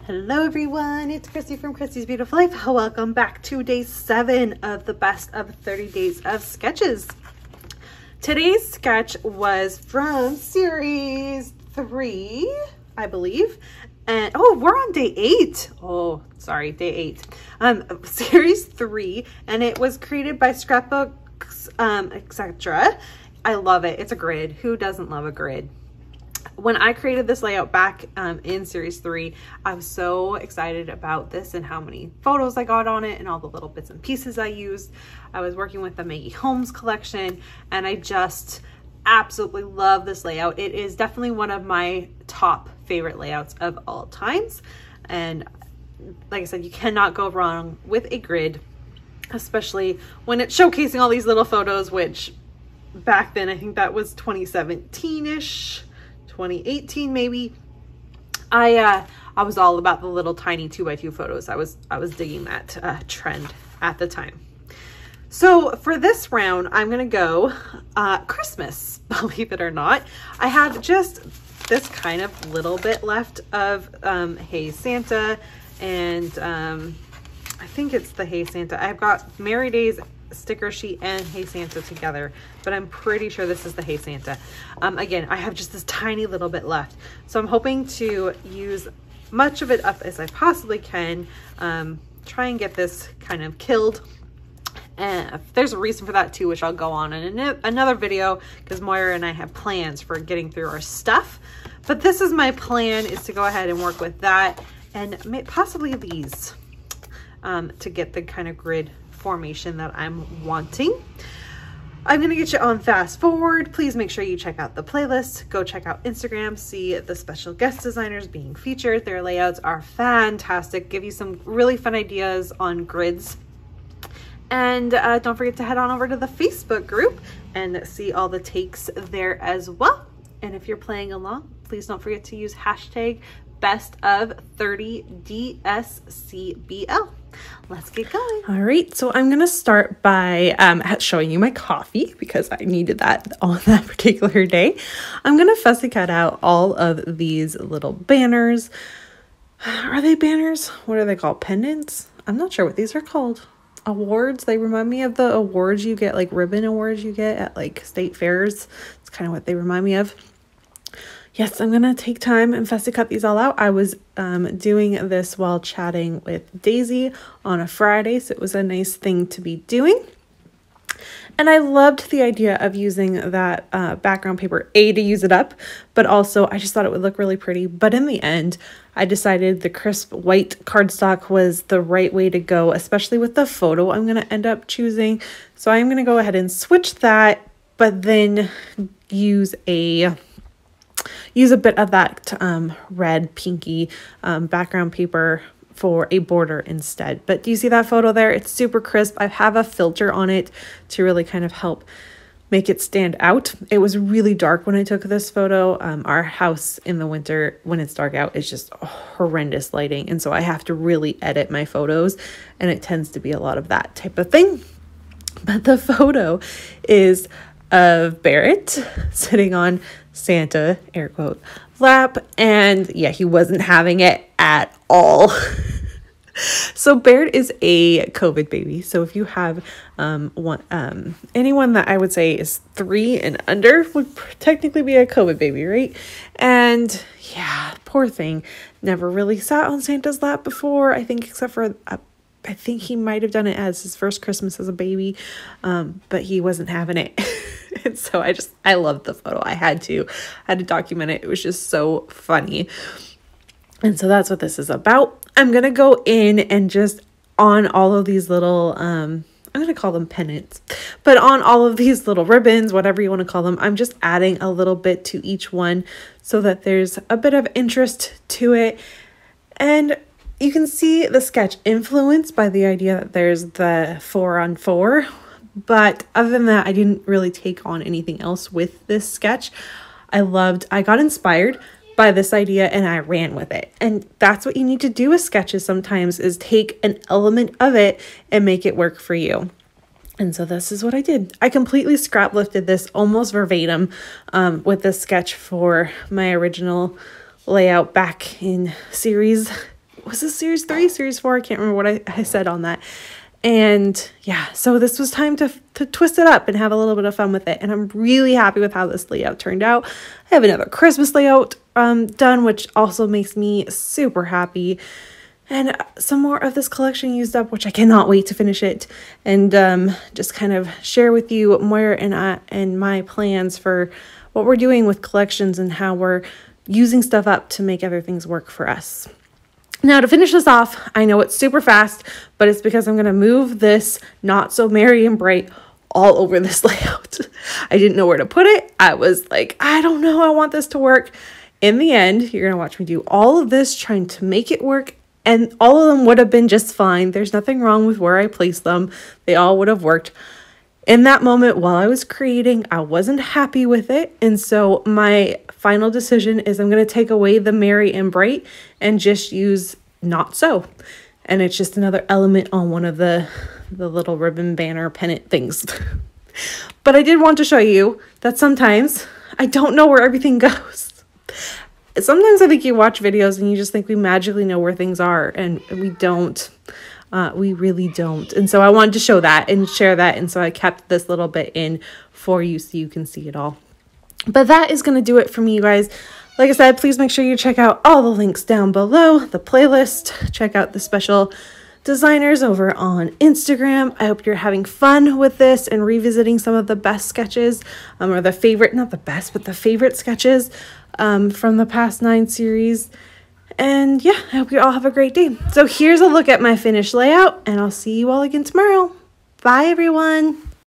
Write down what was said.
Hello everyone, it's Christy from Christy's Beautiful Life. Welcome back to day 7 of the best of 30 days of sketches. Today's sketch was from series 3, I believe. And oh, we're on day 8. Oh, sorry, day 8. Series 3, and it was created by Scrapbooks, etc. I love it. It's a grid. Who doesn't love a grid? When I created this layout back in series 3, I was so excited about this and how many photos I got on it and all the little bits and pieces I used. I was working with the Maggie Holmes collection, and I just absolutely love this layout. It is definitely one of my top favorite layouts of all times. And like I said, you cannot go wrong with a grid, especially when it's showcasing all these little photos, which back then, I think that was 2017-ish. 2018 maybe. I was all about the little tiny 2x2 photos. I was digging that trend at the time. So for this round, I'm gonna go Christmas, believe it or not. I have just this kind of little bit left of Hey Santa, and I think it's the Hey Santa. I've got Merry Days sticker sheet and Hey Santa together, but I'm pretty sure this is the Hey Santa. Again, I have just this tiny little bit left, so I'm hoping to use much of it up as I possibly can. Try and get this kind of killed, and there's a reason for that too, which I'll go on in another video, because Moira and I have plans for getting through our stuff. But this is my plan, is to go ahead and work with that and possibly these to get the kind of grid formation that I'm wanting. I'm gonna get you on fast forward. Please make sure you check out the playlist. Go check out Instagram, see the special guest designers being featured. Their layouts are fantastic, give you some really fun ideas on grids. And don't forget to head on over to the Facebook group and see all the takes there as well. And if you're playing along, please don't forget to use hashtag best of 30 DSCBL. Let's get going. All right, so I'm gonna start by showing you my coffee, because I needed that on that particular day. I'm gonna fussy cut out all of these little banners. Are they banners? What are they called? Pendants? I'm not sure what these are called. Awards. They remind me of the awards you get, like ribbon awards you get at like state fairs. It's kind of what they remind me of. Yes, I'm gonna take time and fussy cut these all out. I was doing this while chatting with Daisy on a Friday, so it was a nice thing to be doing. And I loved the idea of using that background paper, to use it up, but also I just thought it would look really pretty. But in the end, I decided the crisp white cardstock was the right way to go, especially with the photo I'm gonna end up choosing. So I'm gonna go ahead and switch that, but then use a bit of that red pinky background paper for a border instead. But do you see that photo there? It's super crisp. I have a filter on it to really kind of help make it stand out. It was really dark when I took this photo. Our house in the winter, when it's dark out, is just horrendous lighting. And so I have to really edit my photos, and it tends to be a lot of that type of thing. But the photo is of Barrett sitting on Santa, air quote, lap, and yeah, he wasn't having it at all. So Barrett is a COVID baby. So if you have anyone that I would say is 3 and under would technically be a COVID baby, right? And yeah, poor thing, never really sat on Santa's lap before, I think, except for I think he might have done it as his first Christmas as a baby, but he wasn't having it. And so I loved the photo. I had to document it. It was just so funny. And so that's what this is about. I'm going to go in and just on all of these little, I'm going to call them pennants, but on all of these little ribbons, whatever you want to call them, I'm just adding a little bit to each one so that there's a bit of interest to it. And you can see the sketch influenced by the idea that there's the 4-on-4. But other than that, I didn't really take on anything else with this sketch. I got inspired by this idea and I ran with it. And that's what you need to do with sketches sometimes, is take an element of it and make it work for you. And so this is what I did. I completely scrap lifted this almost verbatim with this sketch for my original layout back in series was this series 3, series 4? I can't remember what I said on that. And yeah, so this was time to twist it up and have a little bit of fun with it. And I'm really happy with how this layout turned out. I have another Christmas layout done, which also makes me super happy. And some more of this collection used up, which I cannot wait to finish it and just kind of share with you more and my plans for what we're doing with collections and how we're using stuff up to make other things work for us. Now, to finish this off, I know it's super fast, but it's because I'm going to move this Not So Merry and Bright all over this layout. I didn't know where to put it. I was like, I don't know. I want this to work. In the end, you're going to watch me do all of this, trying to make it work. And all of them would have been just fine. There's nothing wrong with where I placed them. They all would have worked. In that moment, while I was creating, I wasn't happy with it. And so my final decision is I'm going to take away the Merry and Bright and just use Not So. And it's just another element on one of the little ribbon banner pennant things. But I did want to show you that sometimes I don't know where everything goes. Sometimes I think you watch videos and you just think we magically know where things are, and we don't. We really don't. And so I wanted to show that and share that. And so I kept this little bit in for you so you can see it all. But that is going to do it for me, you guys. Like I said, please make sure you check out all the links down below, the playlist. Check out the special designers over on Instagram. I hope you're having fun with this and revisiting some of the best sketches, or the favorite, not the best, but the favorite sketches from the past 9 series. And yeah, I hope you all have a great day. So here's a look at my finished layout, and I'll see you all again tomorrow. Bye, everyone.